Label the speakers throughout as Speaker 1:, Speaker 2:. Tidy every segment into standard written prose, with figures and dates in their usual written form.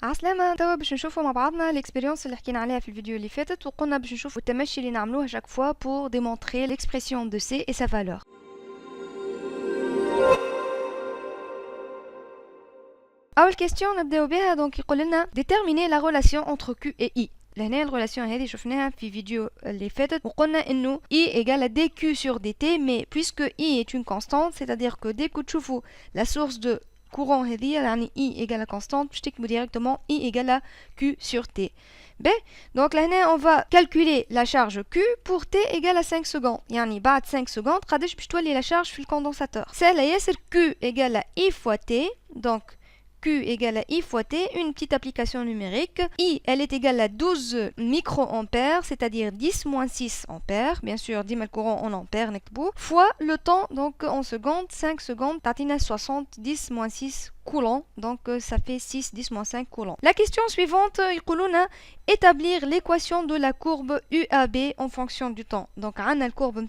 Speaker 1: عسلامة. توا باش نشوفوا مع بعضنا l'expérience اللي حكينا عليها في الفيديو اللي فاتت، وقلنا باش نشوفوا التمشي اللي نعملوه chaque fois pour démontrer l'expression de C et sa valeur. أول question نبداو بها. دونك يقول لنا déterminer la relation entre Q et I. لهنا الريلاسيون هذه شفناها في فيديو اللي فاتت وقلنا انه I égale à dq sur dt, mais puisque I est une constante, c'est-à-dire que dès que تشوفوا la source de courant هذه يعني I égale à constante باش تكتبوا directement I égale à Q sur T. B. Donc là on va calculer la charge Q pour T égale à 5 secondes. يعني بعد 5 secondes قداش باش تولي la charge في الكوندنساتور. سهلة ياسر. Q égale à I fois T. Donc Q égale à I fois T, une petite application numérique. I, elle est égale à 12 microampères, c'est-à-dire 10 moins 6 ampères. Bien sûr, 10 le courant en ampères, fois le temps, donc en secondes, 5 secondes, tatina 60, 10 moins 6 coulomb, donc ça fait 6, 10 moins 5 coulomb. La question suivante, établir l'équation de la courbe UAB en fonction du temps. Donc, on a la courbe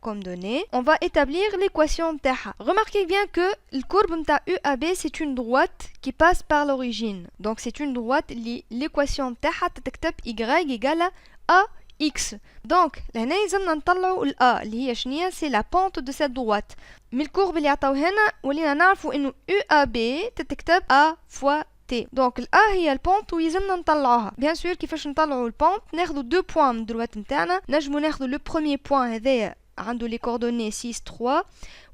Speaker 1: comme donnée. On va établir l'équation متاعها. Remarquez bien que la courbe UAB, c'est une droite qui passe par l'origine. Donc, c'est une droite, l'équation متاعها تتكتب Y égale à X. Donc, là, nous نطلعوا ال A اللي هي شنية؟ c'est la pente de cette droite. من الكورب اللي عطاو هنا ولينا نعرفوا انه UAB تتكتب A fois T. Donc ال A هي البونت ويلزمنا نطلعوها. بيان سور كيفاش نطلعوا البونت؟ ناخذوا دو بوان من الدروات نتاعنا. نجموا ناخذوا لو بروميير بوان هذايا عنده لي كوردوني 6 3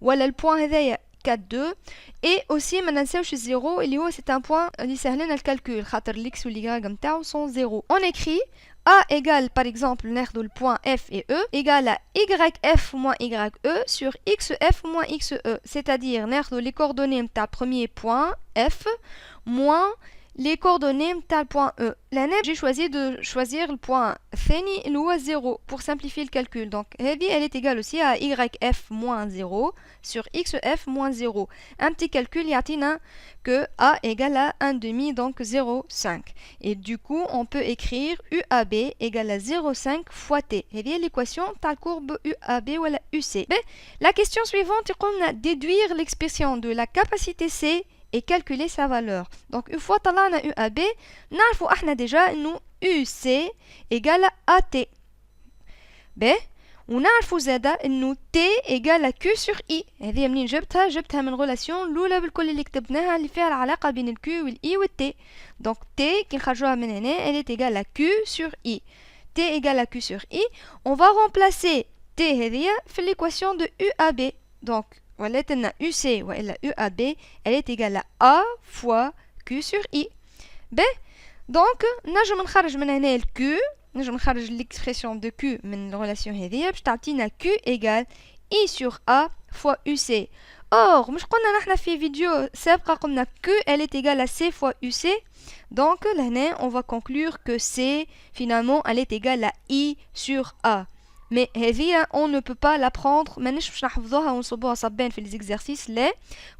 Speaker 1: ولا البوان هذايا 4 2 et aussi ما ننساوش الزيرو اللي هو c'est un point اللي سهل لنا الكالكول خاطر الاكس واليغ نتاعو sont 0. On écrit A égale, par exemple, le point F et E, égale à YF moins YE sur XF moins XE. C'est-à-dire, les coordonnées de le premier point F moins les coordonnées de le point E. Là, j'ai choisi de choisir le point Feni, ou 0, pour simplifier le calcul. Donc, elle est égale aussi à YF moins 0 sur XF moins 0. Un petit calcul, il y a que A égale à 1 demi, donc 0,5. Et du coup, on peut écrire UAB égale à 0,5 fois T. Et bien l'équation de la courbe UAB ou la UC. Ben, la question suivante, on a déduire l'expression de la capacité C et calculer sa valeur. Donc, une fois que on a UAB, nous avons déjà nous UC égale à AT. Ben, ونعرفوا زادا انه T égale à Q sur I. هذه منين جبتها من ريلاسيون الاولى بالكل اللي كتبناها اللي فيها العلاقه بين ال Q وال I وال T. Donc T كي نخرجوها من هنا elle est égale à Q sur I. T égale à Q sur I. On va remplacer T هذه في l'équation de UAB. Donc ولات لنا UC والا UAB elle est égale à A fois Q sur I. ب donc نجم نخرج من هنا ال Q. نجم نخرج l'expression de Q من الريلاسيون هذه باش تعطينا Q égale I sur A fois UC. Or, مش قلنا نحن في فيديو سابقة قلنا Q elle est égale à C fois UC. Donc là on va conclure que C finalement elle est égale à I sur A. Mais هذه on ne peut pas l'apprendre. مانيش باش نحفظوها ونصبوها صبان في les exercices. لا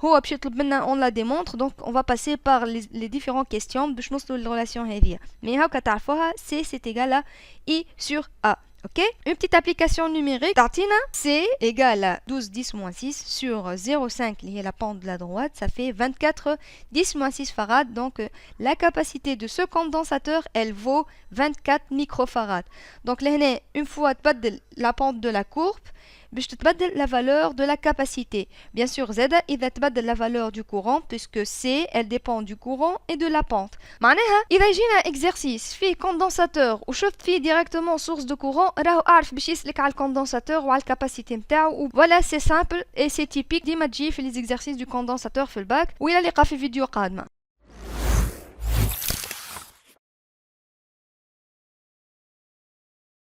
Speaker 1: هو باش يطلب منا on la démontre. Donc on va passer par les différentes questions باش نوصلوا للريلاسيون هذه. Mais هاكا تعرفوها C c'est égal à I sur A. Ok, une petite application numérique. Tartina, C égale à 12 10 moins 6 sur 0,5 lié à la pente de la droite, ça fait 24 10 moins 6 farad. Donc la capacité de ce condensateur, elle vaut 24 microfarad. Donc là, une fois la pente de la courbe, باش تتبدل la valeur de la capacité. Bien sûr, Z إذا تبدل la valeur du courant puisque C elle dépend du courant et de la pente. معناها إذا جينا exercice فيه condensateur وشفت فيه directement source de courant راهو أعرف باش يسلك على الكوندنساتور وعلى الكاباسيتي نتاعو. Voilà, c'est simple et c'est typique ديما تجي في les exercices du condensateur في الباك. وإلى اللقاء في فيديو قادمة.